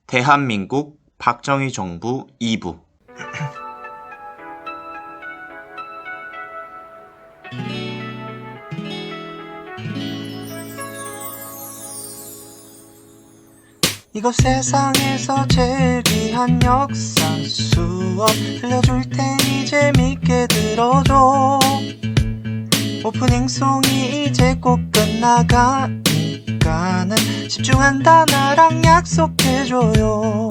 대한민국 박정희 정부 2부. 이거 세상에서 제일 귀한 역사 수업 들려줄 테니 재밌게 들어줘. 오프닝송이 이제 곧 끝나가니까는 집중한다 나랑 약속해줘요.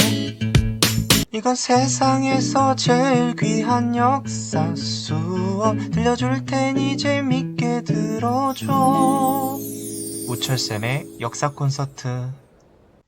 이건 세상에서 제일 귀한 역사 수업 들려줄 테니 재밌게 들어줘. 우철쌤의 역사 콘서트.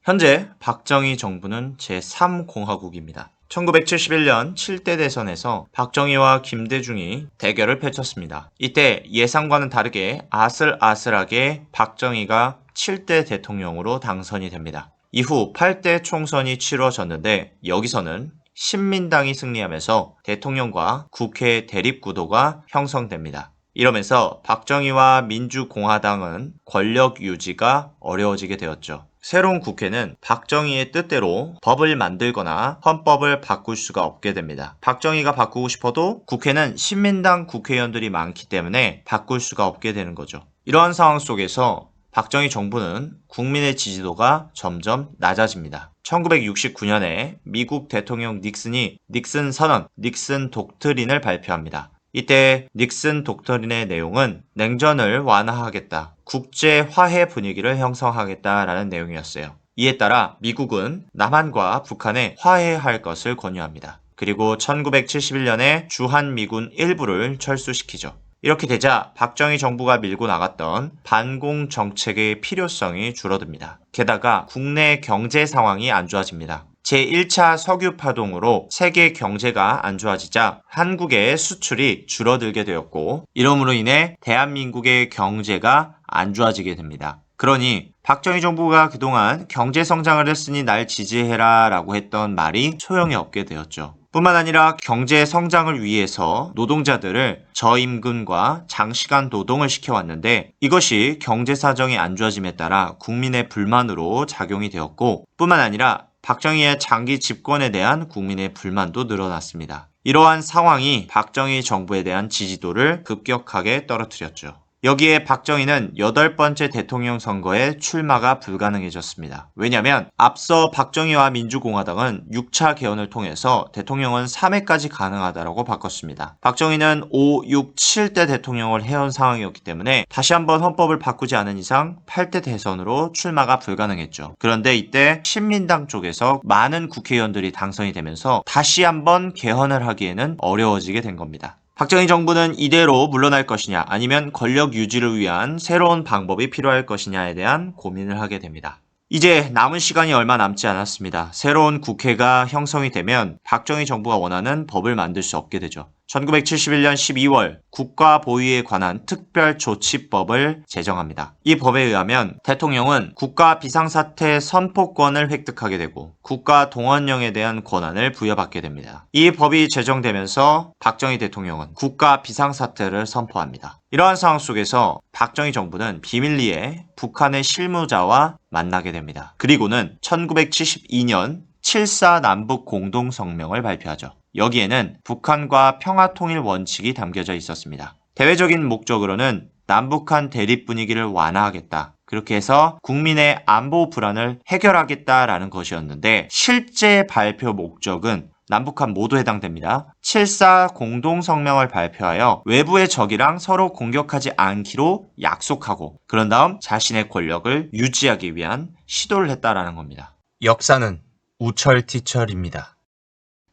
현재 박정희 정부는 제3공화국입니다. 1971년 7대 대선에서 박정희와 김대중이 대결을 펼쳤습니다. 이때 예상과는 다르게 아슬아슬하게 박정희가 7대 대통령으로 당선이 됩니다. 이후 8대 총선이 치러졌는데 여기서는 신민당이 승리하면서 대통령과 국회 대립구도가 형성됩니다. 이러면서 박정희와 민주공화당은 권력 유지가 어려워지게 되었죠. 새로운 국회는 박정희의 뜻대로 법을 만들거나 헌법을 바꿀 수가 없게 됩니다. 박정희가 바꾸고 싶어도 국회는 신민당 국회의원들이 많기 때문에 바꿀 수가 없게 되는 거죠. 이러한 상황 속에서 박정희 정부는 국민의 지지도가 점점 낮아집니다. 1969년에 미국 대통령 닉슨이 닉슨 선언, 닉슨 독트린을 발표합니다. 이때 닉슨 독트린의 내용은 냉전을 완화하겠다, 국제 화해 분위기를 형성하겠다라는 내용이었어요. 이에 따라 미국은 남한과 북한에 화해할 것을 권유합니다. 그리고 1971년에 주한미군 일부를 철수시키죠. 이렇게 되자 박정희 정부가 밀고 나갔던 반공 정책의 필요성이 줄어듭니다. 게다가 국내 경제 상황이 안 좋아집니다. 제1차 석유 파동으로 세계 경제가 안 좋아지자 한국의 수출이 줄어들게 되었고, 이러므로 인해 대한민국의 경제가 안 좋아지게 됩니다. 그러니 박정희 정부가 그동안 경제 성장을 했으니 날 지지해라 라고 했던 말이 소용이 없게 되었죠. 뿐만 아니라 경제 성장을 위해서 노동자들을 저임금과 장시간 노동을 시켜왔는데 이것이 경제 사정이 안 좋아짐에 따라 국민의 불만으로 작용이 되었고, 뿐만 아니라 박정희의 장기 집권에 대한 국민의 불만도 늘어났습니다. 이러한 상황이 박정희 정부에 대한 지지도를 급격하게 떨어뜨렸죠. 여기에 박정희는 8번째 대통령 선거에 출마가 불가능해졌습니다. 왜냐하면 앞서 박정희와 민주공화당은 6차 개헌을 통해서 대통령은 3회까지 가능하다고 바꿨습니다. 박정희는 5, 6, 7대 대통령을 해온 상황이었기 때문에 다시 한번 헌법을 바꾸지 않은 이상 8대 대선으로 출마가 불가능했죠. 그런데 이때 신민당 쪽에서 많은 국회의원들이 당선이 되면서 다시 한번 개헌을 하기에는 어려워지게 된 겁니다. 박정희 정부는 이대로 물러날 것이냐 아니면 권력 유지를 위한 새로운 방법이 필요할 것이냐에 대한 고민을 하게 됩니다. 이제 남은 시간이 얼마 남지 않았습니다. 새로운 국회가 형성이 되면 박정희 정부가 원하는 법을 만들 수 없게 되죠. 1971년 12월 국가보위에 관한 특별조치법을 제정합니다. 이 법에 의하면 대통령은 국가 비상사태 선포권을 획득하게 되고 국가 동원령에 대한 권한을 부여받게 됩니다. 이 법이 제정되면서 박정희 대통령은 국가 비상사태를 선포합니다. 이러한 상황 속에서 박정희 정부는 비밀리에 북한의 실무자와 만나게 됩니다. 그리고는 1972년 7.4 남북 공동성명을 발표하죠. 여기에는 북한과 평화통일 원칙이 담겨져 있었습니다. 대외적인 목적으로는 남북한 대립 분위기를 완화하겠다, 그렇게 해서 국민의 안보 불안을 해결하겠다라는 것이었는데 실제 발표 목적은 남북한 모두 해당됩니다. 7.4 공동성명을 발표하여 외부의 적이랑 서로 공격하지 않기로 약속하고 그런 다음 자신의 권력을 유지하기 위한 시도를 했다라는 겁니다. 역사는 우철티철입니다.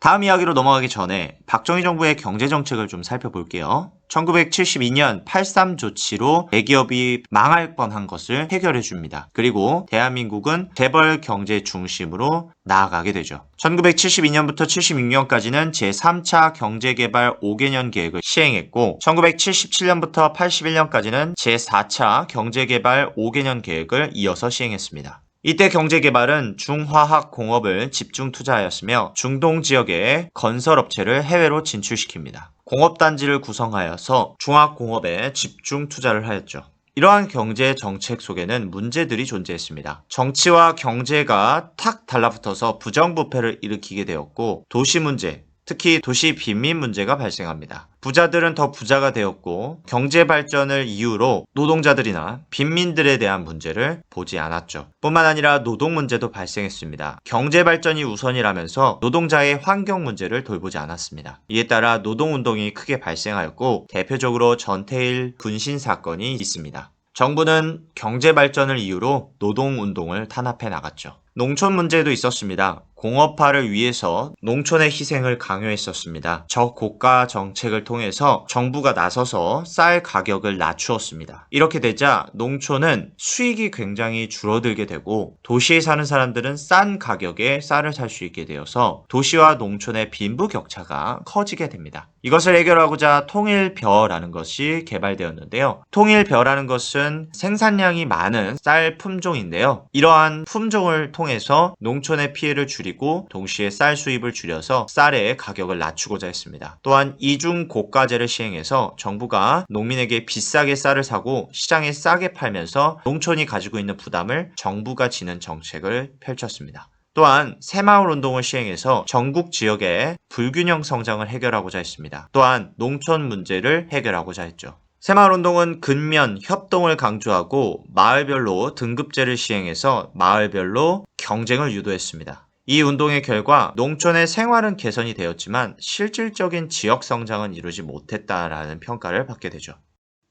다음 이야기로 넘어가기 전에 박정희 정부의 경제정책을 좀 살펴볼게요. 1972년 8.3 조치로 대기업이 망할 뻔한 것을 해결해 줍니다. 그리고 대한민국은 재벌 경제 중심으로 나아가게 되죠. 1972년부터 76년까지는 제3차 경제개발 5개년 계획을 시행했고 1977년부터 81년까지는 제4차 경제개발 5개년 계획을 이어서 시행했습니다. 이때 경제개발은 중화학공업을 집중 투자하였으며 중동 지역의 건설업체를 해외로 진출시킵니다. 공업단지를 구성하여서 중화공업에 집중 투자를 하였죠. 이러한 경제 정책 속에는 문제들이 존재했습니다. 정치와 경제가 탁 달라붙어서 부정부패를 일으키게 되었고 도시 문제, 특히 도시 빈민 문제가 발생합니다. 부자들은 더 부자가 되었고 경제 발전을 이유로 노동자들이나 빈민들에 대한 문제를 보지 않았죠. 뿐만 아니라 노동 문제도 발생했습니다. 경제 발전이 우선이라면서 노동자의 환경 문제를 돌보지 않았습니다. 이에 따라 노동운동이 크게 발생하였고 대표적으로 전태일 군신 사건이 있습니다. 정부는 경제 발전을 이유로 노동운동을 탄압해 나갔죠. 농촌 문제도 있었습니다. 공업화를 위해서 농촌의 희생을 강요했었습니다. 저고가 정책을 통해서 정부가 나서서 쌀 가격을 낮추었습니다. 이렇게 되자 농촌은 수익이 굉장히 줄어들게 되고 도시에 사는 사람들은 싼 가격에 쌀을 살 수 있게 되어서 도시와 농촌의 빈부격차가 커지게 됩니다. 이것을 해결하고자 통일벼라는 것이 개발되었는데요. 통일벼라는 것은 생산량이 많은 쌀 품종인데요. 이러한 품종을 통해서 농촌의 피해를 줄이고 동시에 쌀 수입을 줄여서 쌀의 가격을 낮추고자 했습니다. 또한 이중 고가제를 시행해서 정부가 농민에게 비싸게 쌀을 사고 시장에 싸게 팔면서 농촌이 가지고 있는 부담을 정부가 지는 정책을 펼쳤습니다. 또한 새마을 운동을 시행해서 전국 지역의 불균형 성장을 해결하고자 했습니다. 또한 농촌 문제를 해결하고자 했죠. 새마을운동은 근면, 협동을 강조하고 마을별로 등급제를 시행해서 마을별로 경쟁을 유도했습니다. 이 운동의 결과 농촌의 생활은 개선이 되었지만 실질적인 지역 성장은 이루지 못했다라는 평가를 받게 되죠.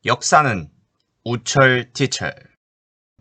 역사는 우철티철.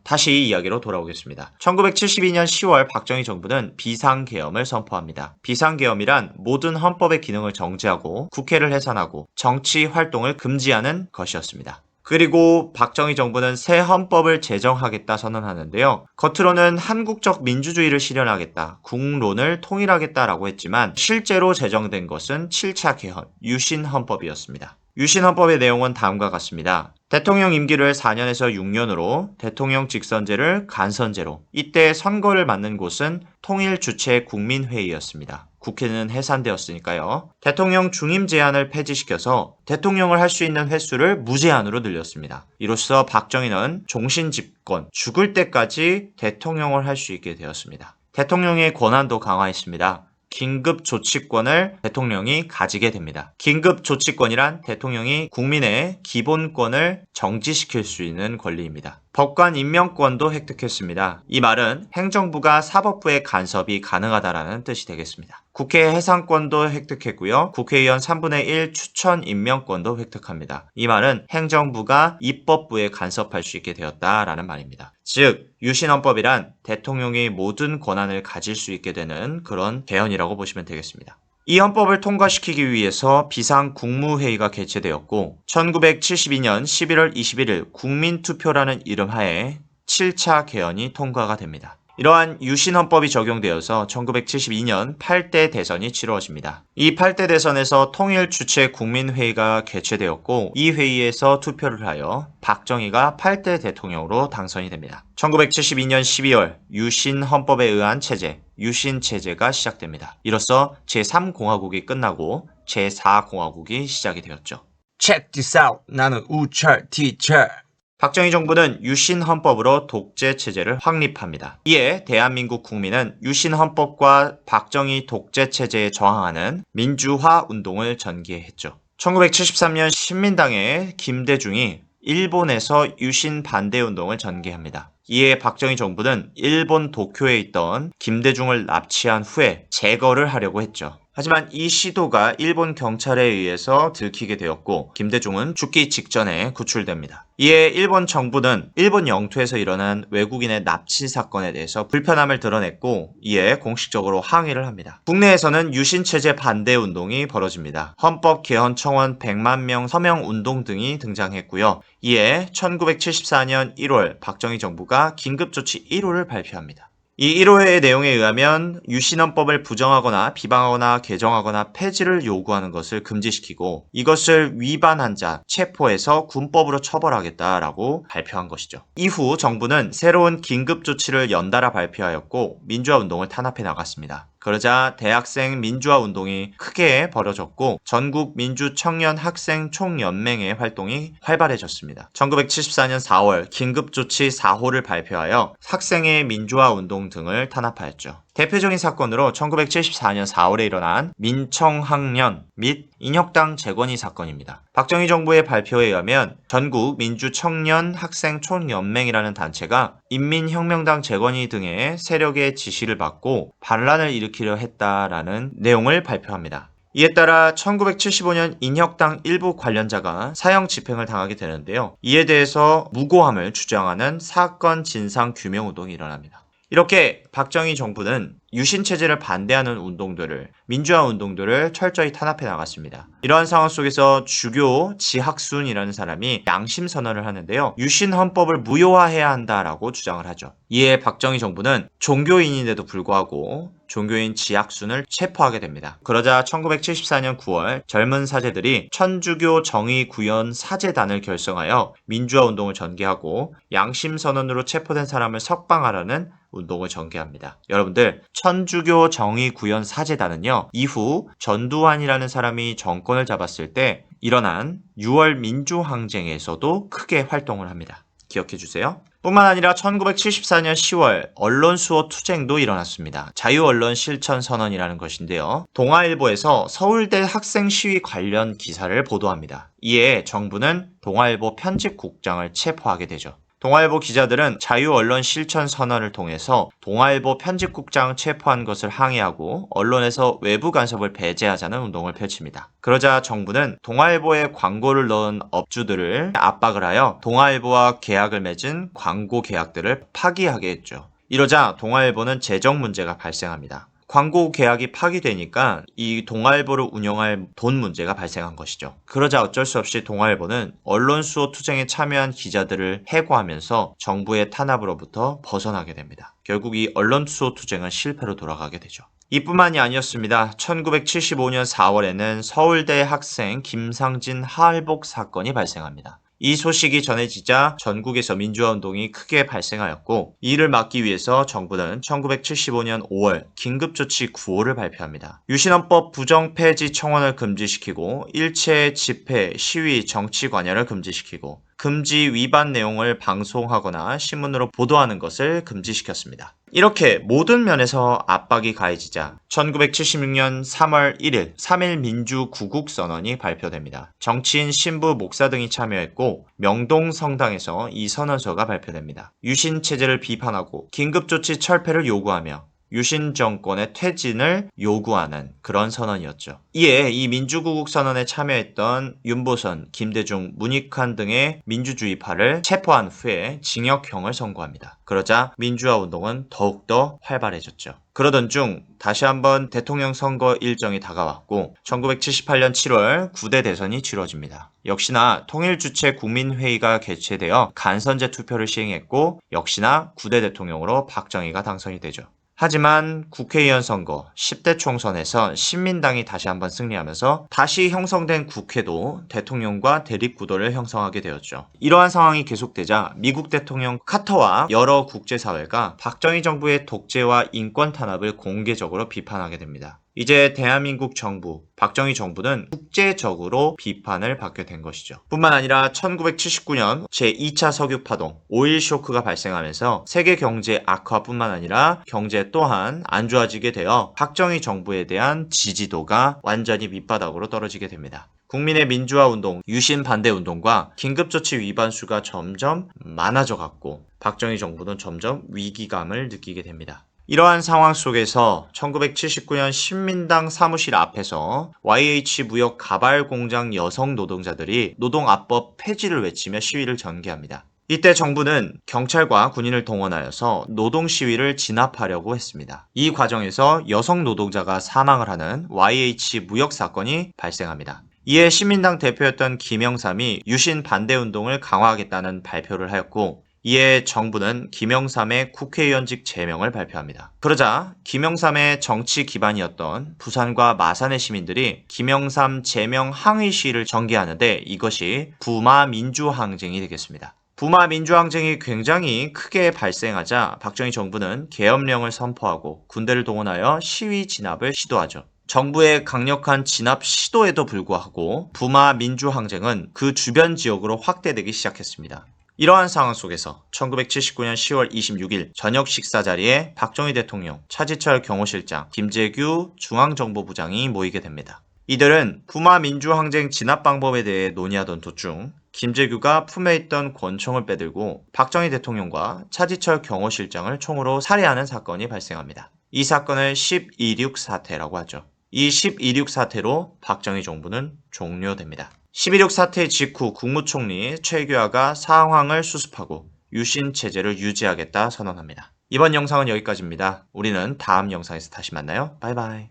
다시 이야기로 돌아오겠습니다. 1972년 10월 박정희 정부는 비상계엄을 선포합니다. 비상계엄이란 모든 헌법의 기능을 정지하고 국회를 해산하고 정치 활동을 금지하는 것이었습니다. 그리고 박정희 정부는 새 헌법을 제정하겠다 선언하는데요. 겉으로는 한국적 민주주의를 실현하겠다, 국론을 통일하겠다라고 했지만 실제로 제정된 것은 7차 개헌, 유신헌법이었습니다. 유신헌법의 내용은 다음과 같습니다. 대통령 임기를 4년에서 6년으로 대통령 직선제를 간선제로, 이때 선거를 맡는 곳은 통일 주체 국민회의였습니다. 국회는 해산되었으니까요. 대통령 중임 제한을 폐지시켜서 대통령을 할 수 있는 횟수를 무제한으로 늘렸습니다. 이로써 박정희는 종신 집권, 죽을 때까지 대통령을 할 수 있게 되었습니다. 대통령의 권한도 강화했습니다. 긴급 조치권을 대통령이 가지게 됩니다. 긴급 조치권이란 대통령이 국민의 기본권을 정지시킬 수 있는 권리입니다. 법관 임명권도 획득했습니다. 이 말은 행정부가 사법부의 간섭이 가능하다라는 뜻이 되겠습니다. 국회 해산권도 획득했고요. 국회의원 3분의 1 추천 임명권도 획득합니다. 이 말은 행정부가 입법부에 간섭할 수 있게 되었다라는 말입니다. 즉 유신헌법이란 대통령이 모든 권한을 가질 수 있게 되는 그런 개헌이라고 보시면 되겠습니다. 이 헌법을 통과시키기 위해서 비상국무회의가 개최되었고 1972년 11월 21일 국민투표라는 이름하에 7차 개헌이 통과가 됩니다. 이러한 유신헌법이 적용되어서 1972년 8대 대선이 치루어집니다. 이 8대 대선에서 통일 주체 국민회의가 개최되었고 이 회의에서 투표를 하여 박정희가 8대 대통령으로 당선이 됩니다. 1972년 12월 유신헌법에 의한 체제, 유신체제가 시작됩니다. 이로써 제3공화국이 끝나고 제4공화국이 시작이 되었죠. Check this out. 나는 우철티철. 박정희 정부는 유신헌법으로 독재체제를 확립합니다. 이에 대한민국 국민은 유신헌법과 박정희 독재체제에 저항하는 민주화 운동을 전개했죠. 1973년 신민당의 김대중이 일본에서 유신 반대 운동을 전개합니다. 이에 박정희 정부는 일본 도쿄에 있던 김대중을 납치한 후에 제거를 하려고 했죠. 하지만 이 시도가 일본 경찰에 의해서 들키게 되었고 김대중은 죽기 직전에 구출됩니다. 이에 일본 정부는 일본 영토에서 일어난 외국인의 납치 사건에 대해서 불편함을 드러냈고 이에 공식적으로 항의를 합니다. 국내에서는 유신체제 반대 운동이 벌어집니다. 헌법 개헌 청원 100만 명 서명 운동 등이 등장했고요. 이에 1974년 1월 박정희 정부가 긴급조치 1호를 발표합니다. 이 1호의 내용에 의하면 유신헌법을 부정하거나 비방하거나 개정하거나 폐지를 요구하는 것을 금지시키고 이것을 위반한 자 체포해서 군법으로 처벌하겠다라고 발표한 것이죠. 이후 정부는 새로운 긴급 조치를 연달아 발표하였고 민주화 운동을 탄압해 나갔습니다. 그러자 대학생 민주화 운동이 크게 벌어졌고 전국 민주청년학생총연맹의 활동이 활발해졌습니다. 1974년 4월 긴급조치 4호를 발표하여 학생의 민주화 운동 등을 탄압하였죠. 대표적인 사건으로 1974년 4월에 일어난 민청학년 및 인혁당 재건이 사건입니다. 박정희 정부의 발표에 의하면 전국 민주청년학생총연맹이라는 단체가 인민혁명당 재건이 등의 세력의 지시를 받고 반란을 일으키려 했다라는 내용을 발표합니다. 이에 따라 1975년 인혁당 일부 관련자가 사형 집행을 당하게 되는데요. 이에 대해서 무고함을 주장하는 사건 진상 규명 운동이 일어납니다. 이렇게 박정희 정부는 유신체제를 반대하는 운동들을, 민주화 운동들을 철저히 탄압해 나갔습니다. 이러한 상황 속에서 주교 지학순이라는 사람이 양심선언을 하는데요. 유신헌법을 무효화해야 한다라고 주장을 하죠. 이에 박정희 정부는 종교인인데도 불구하고 종교인 지학순을 체포하게 됩니다. 그러자 1974년 9월 젊은 사제들이 천주교 정의구현 사제단을 결성하여 민주화 운동을 전개하고 양심선언으로 체포된 사람을 석방하라는 운동을 전개합니다. 여러분들, 천주교 정의구현 사제단은요, 이후 전두환이라는 사람이 정권을 잡았을 때 일어난 6월 민주항쟁에서도 크게 활동을 합니다. 기억해 주세요. 뿐만 아니라 1974년 10월 언론수호 투쟁도 일어났습니다. 자유언론 실천선언이라는 것인데요. 동아일보에서 서울대 학생 시위 관련 기사를 보도합니다. 이에 정부는 동아일보 편집국장을 체포하게 되죠. 동아일보 기자들은 자유언론 실천 선언을 통해서 동아일보 편집국장 체포한 것을 항의하고 언론에서 외부 간섭을 배제하자는 운동을 펼칩니다. 그러자 정부는 동아일보에 광고를 넣은 업주들을 압박을 하여 동아일보와 계약을 맺은 광고 계약들을 파기하게 했죠. 이러자 동아일보는 재정 문제가 발생합니다. 광고 계약이 파기되니까 이 동아일보를 운영할 돈 문제가 발생한 것이죠. 그러자 어쩔 수 없이 동아일보는 언론 수호 투쟁에 참여한 기자들을 해고하면서 정부의 탄압으로부터 벗어나게 됩니다. 결국 이 언론 수호 투쟁은 실패로 돌아가게 되죠. 이뿐만이 아니었습니다. 1975년 4월에는 서울대 학생 김상진 하할복 사건이 발생합니다. 이 소식이 전해지자 전국에서 민주화운동이 크게 발생하였고 이를 막기 위해서 정부는 1975년 5월 긴급조치 9호를 발표합니다. 유신헌법 부정 폐지 청원을 금지시키고 일체 집회, 시위, 정치 관여를 금지시키고 금지 위반 내용을 방송하거나 신문으로 보도하는 것을 금지시켰습니다. 이렇게 모든 면에서 압박이 가해지자 1976년 3월 1일 3.1 민주구국선언이 발표됩니다. 정치인, 신부, 목사 등이 참여했고 명동성당에서 이 선언서가 발표됩니다. 유신체제를 비판하고 긴급조치 철폐를 요구하며 유신 정권의 퇴진을 요구하는 그런 선언이었죠. 이에 이 민주구국 선언에 참여했던 윤보선, 김대중, 문익환 등의 민주주의파를 체포한 후에 징역형을 선고합니다. 그러자 민주화 운동은 더욱더 활발해졌죠. 그러던 중 다시 한번 대통령 선거 일정이 다가왔고 1978년 7월 9대 대선이 치러집니다. 역시나 통일주체 국민회의가 개최되어 간선제 투표를 시행했고 역시나 9대 대통령으로 박정희가 당선이 되죠. 하지만 국회의원 선거 10대 총선에서 신민당이 다시 한번 승리하면서 다시 형성된 국회도 대통령과 대립구도를 형성하게 되었죠. 이러한 상황이 계속되자 미국 대통령 카터와 여러 국제사회가 박정희 정부의 독재와 인권 탄압을 공개적으로 비판하게 됩니다. 이제 대한민국 정부, 박정희 정부는 국제적으로 비판을 받게 된 것이죠. 뿐만 아니라 1979년 제2차 석유파동, 오일 쇼크가 발생하면서 세계 경제 악화뿐만 아니라 경제 또한 안 좋아지게 되어 박정희 정부에 대한 지지도가 완전히 밑바닥으로 떨어지게 됩니다. 국민의 민주화 운동, 유신 반대 운동과 긴급조치 위반 수가 점점 많아져 갔고 박정희 정부는 점점 위기감을 느끼게 됩니다. 이러한 상황 속에서 1979년 신민당 사무실 앞에서 YH 무역 가발 공장 여성 노동자들이 노동압법 폐지를 외치며 시위를 전개합니다. 이때 정부는 경찰과 군인을 동원하여서 노동 시위를 진압하려고 했습니다. 이 과정에서 여성 노동자가 사망을 하는 YH 무역 사건이 발생합니다. 이에 신민당 대표였던 김영삼이 유신 반대 운동을 강화하겠다는 발표를 하였고 이에 정부는 김영삼의 국회의원직 제명을 발표합니다. 그러자 김영삼의 정치 기반이었던 부산과 마산의 시민들이 김영삼 제명 항의 시위를 전개하는데 이것이 부마 민주항쟁이 되겠습니다. 부마 민주항쟁이 굉장히 크게 발생하자 박정희 정부는 계엄령을 선포하고 군대를 동원하여 시위 진압을 시도하죠. 정부의 강력한 진압 시도에도 불구하고 부마 민주항쟁은 그 주변 지역으로 확대되기 시작했습니다. 이러한 상황 속에서 1979년 10월 26일 저녁 식사 자리에 박정희 대통령, 차지철 경호실장, 김재규 중앙정보부장이 모이게 됩니다. 이들은 부마 민주항쟁 진압 방법에 대해 논의하던 도중 김재규가 품에 있던 권총을 빼들고 박정희 대통령과 차지철 경호실장을 총으로 살해하는 사건이 발생합니다. 이 사건을 10.26 사태라고 하죠. 이 10.26 사태로 박정희 정부는 종료됩니다. 10.26 사태 직후 국무총리 최규하가 상황을 수습하고 유신 체제를 유지하겠다 선언합니다. 이번 영상은 여기까지입니다. 우리는 다음 영상에서 다시 만나요. 바이바이.